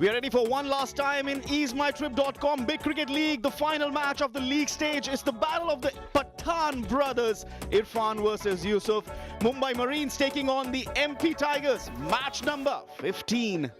We are ready for one last time in easemytrip.com Big Cricket League. The final match of the league stage is the battle of the Pathan brothers. Irfan versus Yusuf. Mumbai Marines taking on the MP Tigers. Match number 15.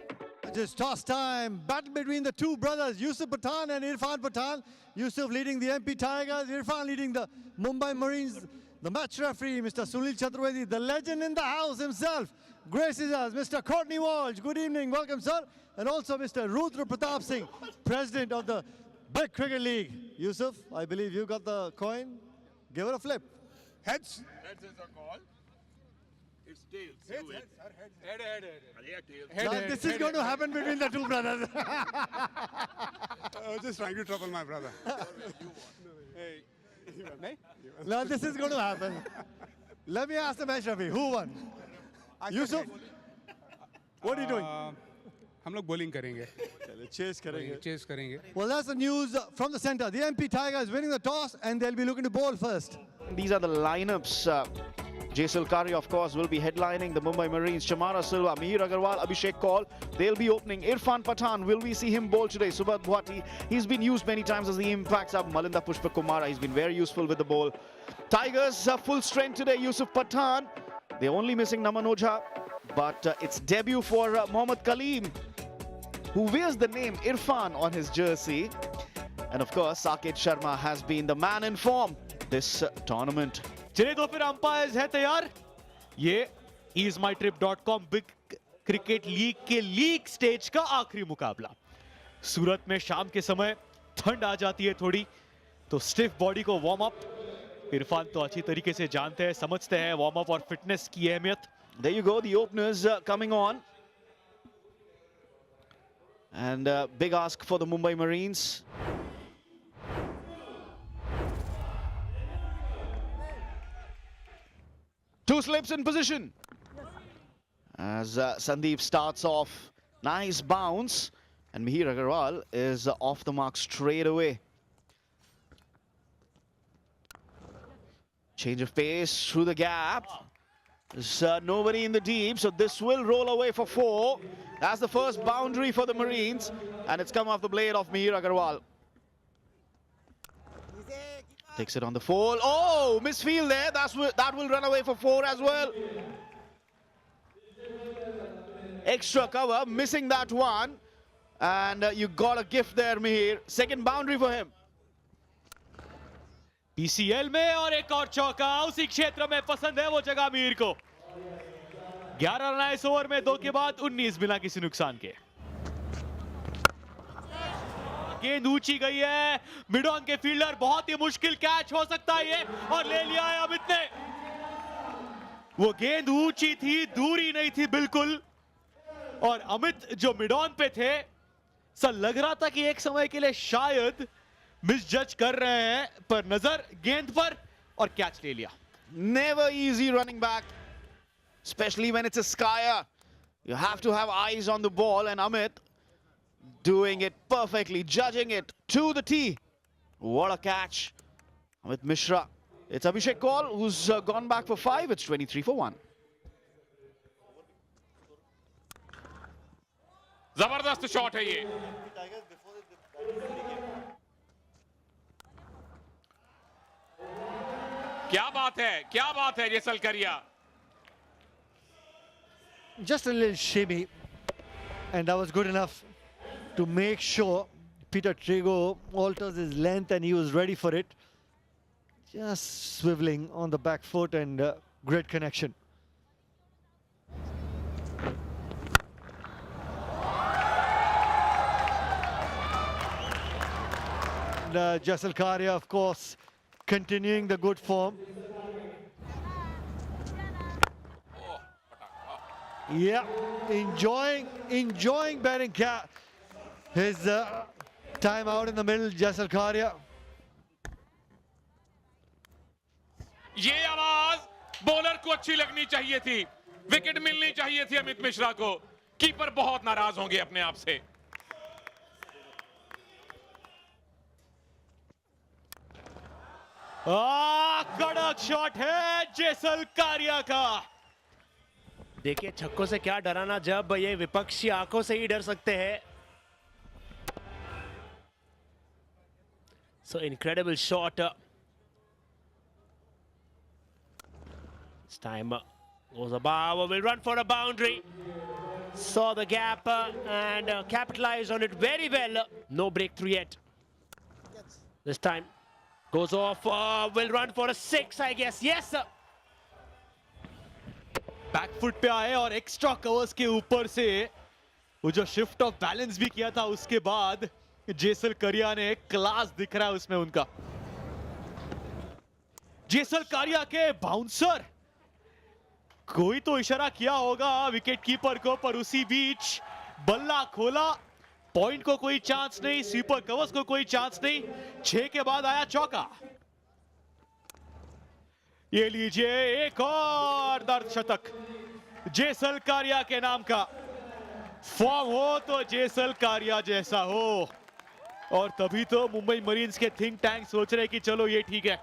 Just toss time. Battle between the two brothers, Yusuf Pathan and Irfan Pathan. Yusuf leading the MP Tigers, Irfan leading the Mumbai Marines. The match referee, Mr. Sunil Chaturvedi, the legend in the house himself, graces us, Mr. Courtney Walsh. Good evening, welcome, sir. And also Mr. Rudra Pratap Singh, president of the Big Cricket League. Yusuf, I believe you got the coin. Give it a flip. Heads. Heads is a call. It's tails. Heads, Do it. head. Head. Yeah, tails. Now, this is going to happen between the two brothers. I was just trying to trouble my brother. Hey. Now this is going to happen. Let me ask the match referee, who won? Yusuf? What are you doing? हम लोग bowling करेंगे. Chase करेंगे. Chase करेंगे. Well, that's the news from the center. The MP Tigers winning the toss and they'll be looking to bowl first. These are the lineups. Jay Sulkari, of course, will be headlining the Mumbai Marines. Chamara Silva, Mihir Agarwal, Abhishek Kaul. They'll be opening. Irfan Pathan, will we see him bowl today? Subhat Bhuati, he's been used many times as the impact sub. Malinda Pushpa Kumara, he's been very useful with the ball. Tigers are full strength today. Yusuf Pathan, they're only missing Naman Ojha. But it's debut for Mohammad Kaleem, who wears the name Irfan on his jersey. And of course, Saket Sharma has been the man in form this tournament. चलिए तो फिर umpires है तैयार. ये easemytrip.com big cricket league के league stage का आखिरी मुकाबला. सूरत में शाम के समय ठंड आ जाती है थोड़ी, तो स्टिफ बॉडी को वार्म अप इरफान तो अच्छी तरीके से जानते हैं, समझते हैं वार्म अप और फिटनेस की अहमियत. There you go, the openers coming on. And big ask for the Mumbai Marines. Two slips in position. As Sandeep starts off, nice bounce. And Mihir Agarwal is off the mark straight away. Change of pace through the gap. There's nobody in the deep, so this will roll away for 4. That's the first boundary for the Marines. And it's come off the blade of Mihir Agarwal. Takes it on the fall. Oh, misfield there. That will run away for 4 as well. Extra cover, missing that one. And you got a gift there, Mihir. Second boundary for him. PCL में और एक और चौका उसी क्षेत्र में पसंद है वो जगह मीर को. 11 रन इस ओवर में 2 के बाद 19 बिना किसी नुकसान के. गेंद ऊंची गई है, मिड ऑन के फील्डर, बहुत ही मुश्किल कैच हो सकता है ये, और ले लिया है अमित ने. वो गेंद ऊंची थी, दूरी नहीं थी बिल्कुल, और अमित जो मिड ऑन पे थे, सर लग रहा था कि एक समय के लिए शायद मिस जज कर रहे हैं, पर नजर गेंद पर और कैच ले लिया. Never easy running back, especially when it's a skyer. You have to have eyes on the ball, and Amit doing it perfectly, judging it to the tee. What a catch. Amit Mishra. It's Abhishek Kaul who's gone back for 5. It's 23 for 1. जबरदस्त shot है ये. क्या बात है ये सलकरिया. Just a little shimmy. And that was good enough to make sure Peter Trigo alters his length and he was ready for it. Just swiveling on the back foot and great connection. And Jasalkaria, of course, continuing the good form. Yeah, enjoying batting his time out in the middle, Jasalkaria. ये आवाज bowler को अच्छी लगनी चाहिए थी, wicket मिलनी चाहिए थी अमित मिश्रा को. कीपर बहुत नाराज होंगे अपने आप से. कड़क शॉट है जैसलकारिया का. देखिए छक्कों से क्या डराना जब ये विपक्षी आंखों से ही डर सकते हैं. So incredible shot. This time goes above, will run for a boundary. Saw the gap and capitalized on it very well. No breakthrough yet. This time goes off, will run for a 6, I guess. Yes, sir. Back foot पे आए और extra covers के ऊपर से वो जो shift of balance भी किया था, उसके बाद जेसल करिया ने क्लास दिख रहा है उसमें उनका। जेसल करिया के बाउंसर, कोई तो इशारा किया होगा विकेट कीपर को, पर उसी बीच बल्ला खोला। पॉइंट को कोई चांस नहीं, स्वीपर कवर्स को कोई चांस नहीं। 6 के बाद आया चौका। ये लीजिए एक और दर्द शतक जेसल कारिया के नाम का। फॉर्म हो तो जेसल कारिया जैसा हो, और तभी तो मुंबई मरीन्स के थिंक टैंक सोच रहे कि चलो ये ठीक है,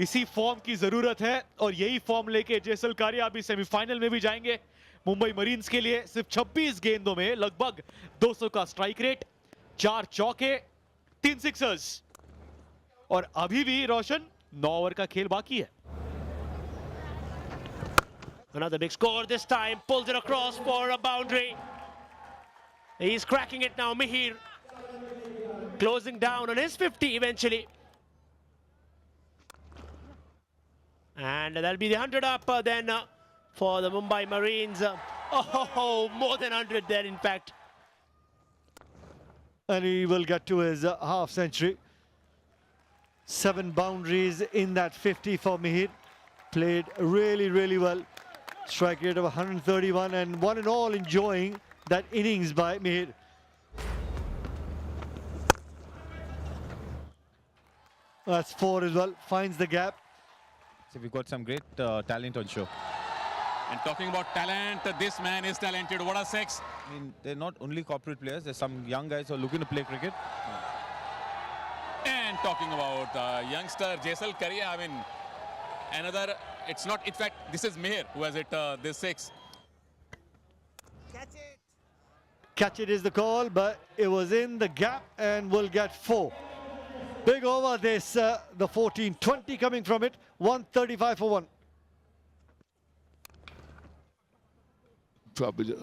इसी फॉर्म की जरूरत है, और यही फॉर्म लेके जेसल कारिया अभी सेमीफाइनल में भी जाएंगे। मुंबई मरीन्स के लिए सिर्फ 26 गेंदों में लगभग 200 का स्ट्राइक रेट, 4 चौके, 3 सिक्सर्स, और अभी भी रोशन 9 ओवर का खेल बाकी है। Another big score this time, pulls it across for a boundary. He's cracking it now, Mihir. Closing down on his 50 eventually. And that'll be the 100 up then for the Mumbai Marines. Oh, more than 100 there in fact. And he will get to his half century. 7 boundaries in that 50 for Mihir. Played really, really well. Strike rate of 131, and one and all enjoying that innings by Mihir. That's 4 as well, finds the gap. So we've got some great talent on show. And talking about talent, this man is talented. What a 6. I mean, they're not only corporate players, there's some young guys who are looking to play cricket. And talking about youngster Jaisal Kariya, I mean, another, it's not, in fact, this is Mihir who has hit this 6. Catch it is the call, but it was in the gap and will get 4. Big over this, the 14-20 coming from it, 135 for 1. Probably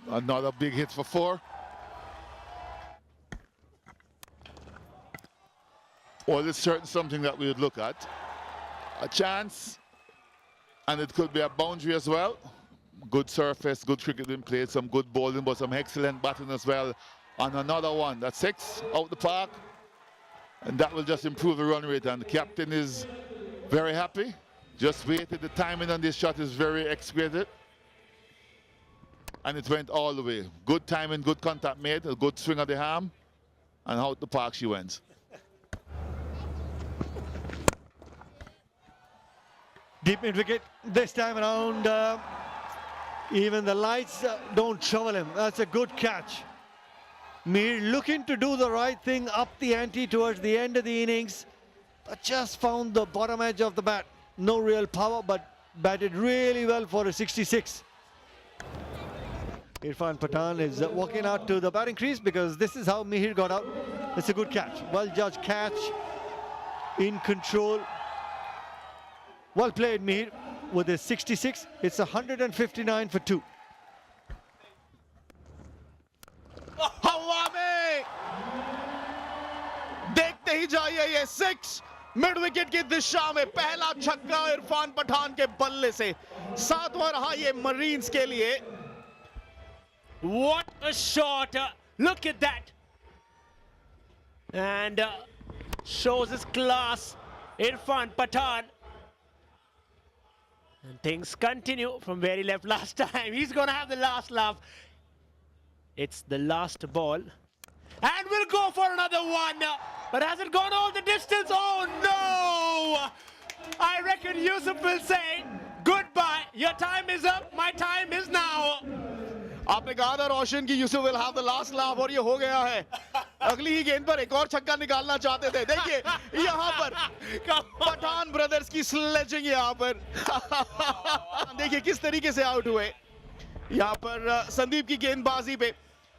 another big hit for 4. Well, it's certainly something that we would look at. A chance, and it could be a boundary as well. Good surface, good cricket being played, some good bowling, but some excellent batting as well. And another one, that's 6 out the park. And that will just improve the run rate, and the captain is very happy. Just waited, the timing on this shot is very exquisite. And it went all the way. Good timing, good contact made, a good swing of the arm, and out the park she went. Deep mid wicket this time around. Even the lights don't trouble him. That's a good catch. Mihir looking to do the right thing, up the ante towards the end of the innings, but just found the bottom edge of the bat. No real power, but batted really well for a 66. Irfan Pathan is walking out to the batting crease because this is how Mihir got out. It's a good catch. Well judged catch. In control. Well played, Mihir, with his 66. It's 159 for 2. हवा में देखते ही जाइए ये 6 mid wicket की दिशा में पहला छक्का इरफान पठान के बल्ले से 7वां रहा ये मरीन्स के लिए. What a shot! Look at that! And shows his class, Irfan Pathan. And things continue from where he left last time. He's gonna have the last laugh. It's the last ball. And we'll go for another one. But has it gone all the distance? Oh no! I reckon Yusuf will say, goodbye. Your time is up. My time is now. आपने कहा था रोशन की Yusuf will have the last laugh, और ये हो गया है. अगली ही गेंद पर एक और छक्का निकालना चाहते थे. देखिए यहाँ पर पठान ब्रदर्स की स्लेजिंग यहाँ पर. देखिए किस तरीके से आउट हुए. यहाँ पर संदीप की गेंदबाजी पे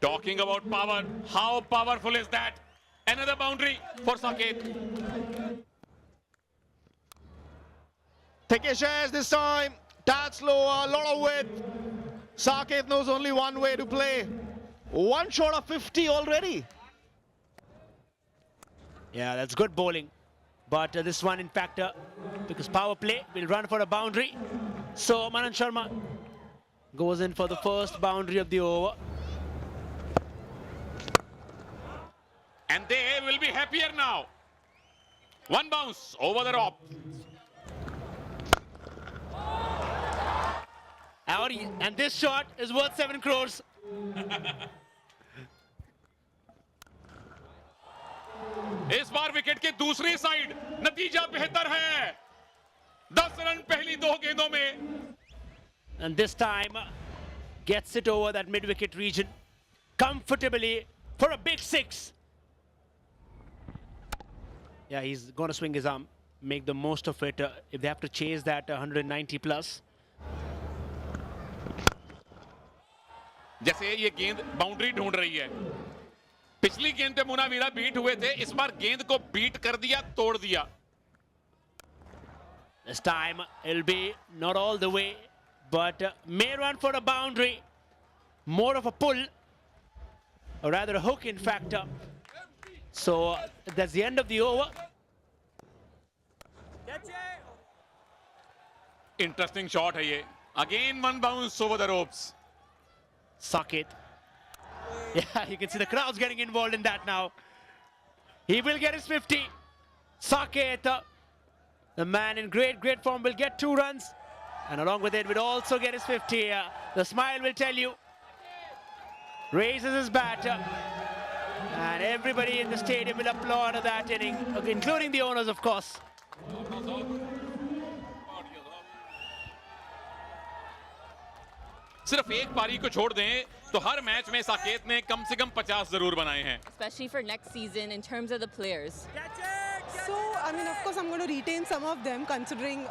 Talking about power, how powerful is that? Another boundary for Saket. Take shares this time. Tad slower, a lot of width. Saket knows only one way to play. One shot of 50 already. Yeah, that's good bowling. But this one, in fact, because power play will run for a boundary. So Manan Sharma goes in for the first boundary of the over. And they will be happier now. One bounce over the top. And this shot is worth 7 crores. इस बार wicket के दूसरी side नतीजा बेहतर है. 10 run पहली 2 गेंदों में. And this time gets it over that mid-wicket region comfortably for a big 6. Yeah, he's going to swing his arm, make the most of it if they have to chase that 190 plus. जैसे ये गेंद boundary ढूंढ रही है. पिछली गेंद पे मुना वीरा beat हुए थे. इस बार गेंद को बीट कर दिया, तोड़ दिया. This time it'll be not all the way, but may run for a boundary. More of a pull, or rather a hook, in fact. So that's the end of the over. Interesting shot है ये. Again one bounce over the ropes. Saket. Yeah, you can see the crowd's getting involved in that now. He will get his 50. Saket, the man in great form, will get 2 runs. And along with it, will also get his 50. The smile will tell you. Raises his bat. And everybody in the stadium will applaud that inning, including the owners, of course. सिर्फ एक पारी को छोड़ दें तो हर match में साकेत ने कम से कम 50 जरूर बनाए हैं. Especially for next season in terms of the players. So, I mean, of course, I'm going to retain some of them considering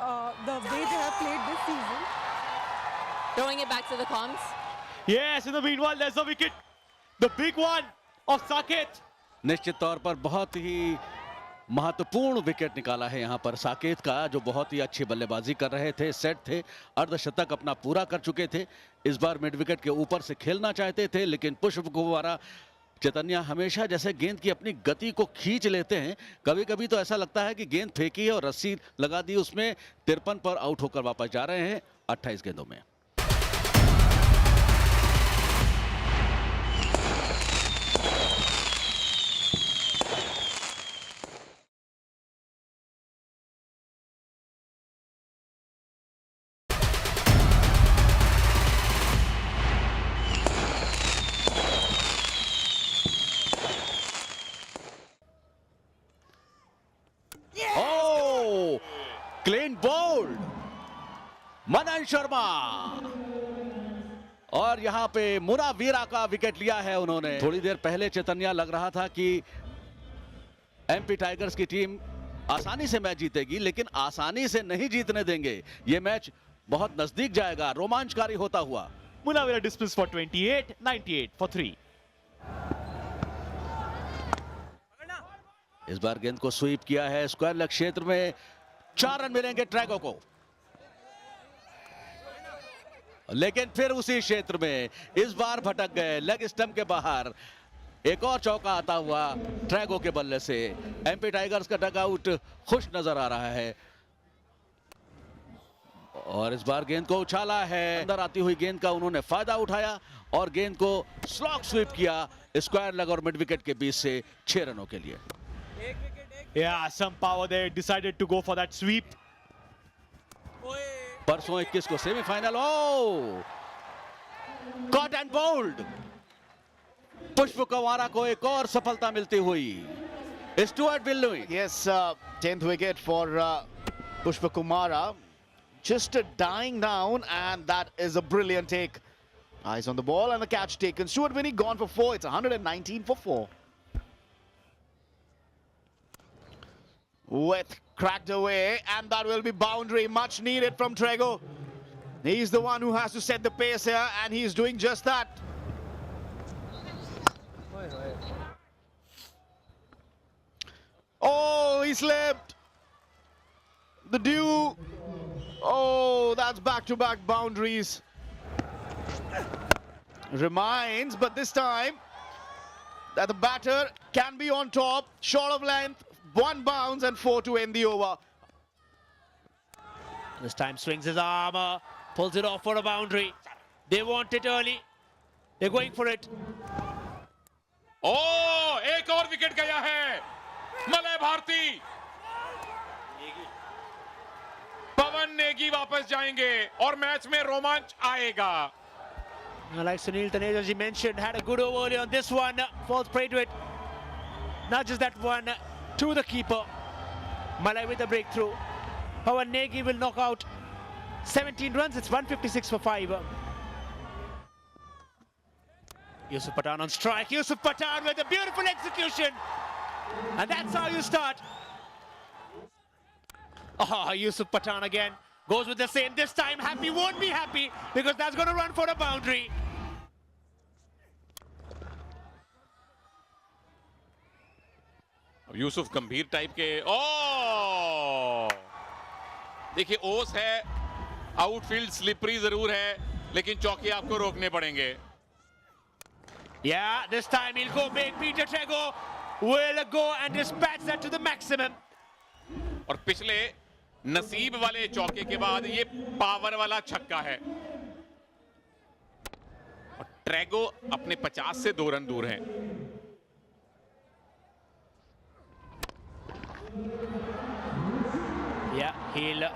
the way they have played this season. Throwing it back to the comms. Yes, in the meanwhile, there's a wicket. The big one of Saket. निश्चित तौर पर बहुत ही महत्वपूर्ण wicket निकाला है यहाँ पर साकेत का, जो बहुत ही अच्छी बल्लेबाजी कर रहे थे, सेट थे, अर्धशतक अपना पूरा कर चुके थे. इस बार मिड विकेट के ऊपर से खेलना चाहते थे, लेकिन पुष्प कुमारा चैतन्या हमेशा जैसे गेंद की अपनी गति को खींच लेते हैं. कभी कभी तो ऐसा लगता है कि गेंद फेंकी है और रस्सी लगा दी उसमें. 53 पर आउट होकर वापस जा रहे हैं 28 गेंदों में. क्लीन बोल्ड मनन शर्मा, और यहां पे मुना वीरा का विकेट लिया है उन्होंने. थोड़ी देर पहले चैतन्या लग रहा था कि एमपी टाइगर्स की टीम आसानी से मैच जीतेगी, लेकिन आसानी से नहीं जीतने देंगे. ये मैच बहुत नजदीक जाएगा, रोमांचकारी होता हुआ. Muna Veera dismissed for 28, 98 for 3. इस बार गेंद को स्वीप किया है स्क्वायर लेग क्षेत्र में. 4 रन मिलेंगे ट्रैगो को, लेकिन फिर उसी क्षेत्र में इस बार भटक गए, लेग स्टंप के बाहर. एक और चौका आता हुआ ट्रैगो के बल्ले से. एमपी टाइगर्स का डगआउट खुश नजर आ रहा है, और इस बार गेंद को उछाला है. अंदर आती हुई गेंद का उन्होंने फायदा उठाया और गेंद को स्लॉग स्वीप किया स्क्वायर लेग और मिड विकेट के बीच से 6 रनों के लिए. Yeah, some power there. Decided to go for that sweep. परसों 21 को semifinal. Oh caught and bowled. Pushpa Kumara को एक और सफलता मिलती हुई. स्टुअर्ट बिल्लुई. Yes, 10th wicket for Pushpa Kumara. Just dying down, and that is a brilliant take. Eyes on the ball and the catch taken. Stuart Winnie gone for 4. It's 119 for 4. With cracked away, and that will be boundary, much needed from Trego. He's the one who has to set the pace here, and he's doing just that. Oh, he slipped. The dew. Oh, that's back-to-back boundaries. Reminds, but this time that the batter can be on top, short of length, 1 bounce and 4 to end the over. This time swings his arm, pulls it off for a boundary. They want it early. They're going for it. ओ एक और wicket गया है Malay Bharti पवन नेगी वापस जाएंगे और match में रोमांच आएगा Like Sunil Taneja, as he mentioned, had a good over early on this one. Falls prey to it. Not just that one, to the keeper. Malay with the breakthrough. Pawan Negi will knock out 17 runs. It's 156 for 5. Yusuf Pathan on strike. Yusuf Pathan with a beautiful execution. And that's how you start. Oh, Yusuf Pathan again. Goes with the same. This time, Happy won't be happy because that's going to run for a boundary. अब यूसुफ गंभीर type के ओ देखिए ओस है outfield slippery जरूर है लेकिन चौके आपको रोकने पड़ेंगे Yeah, this time he'll go big. Peter Trego will go and dispatch that to the maximum. और पिछले नसीब वाले चौके के बाद ये पावर वाला छक्का है और ट्रेगो अपने 50 से 2 रन दूर हैं Yeah, he'll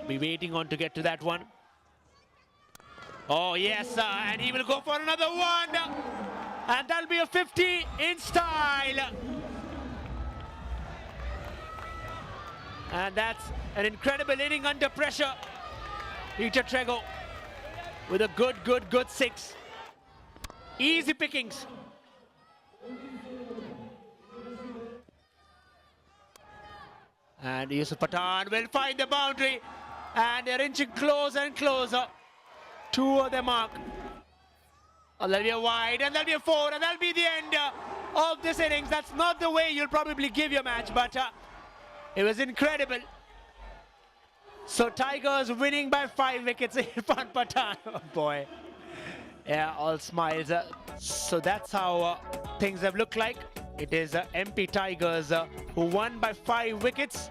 be waiting on to get to that one. Oh yes, and he will go for another one, and that'll be a 50 in style. And that's an incredible inning under pressure. Peter Trego with a good 6. Easy pickings. And Yusuf Pathan will find the boundary. And they're inching closer and closer to the mark. Oh, that'll be a wide, and that'll be a 4, and that'll be the end of this innings. That's not the way you'll probably give your match, but it was incredible. So Tigers winning by 5 wickets. Irfan Pathan, oh boy. Yeah, all smiles. So that's how things have looked like. It is MP Tigers who won by 5 wickets.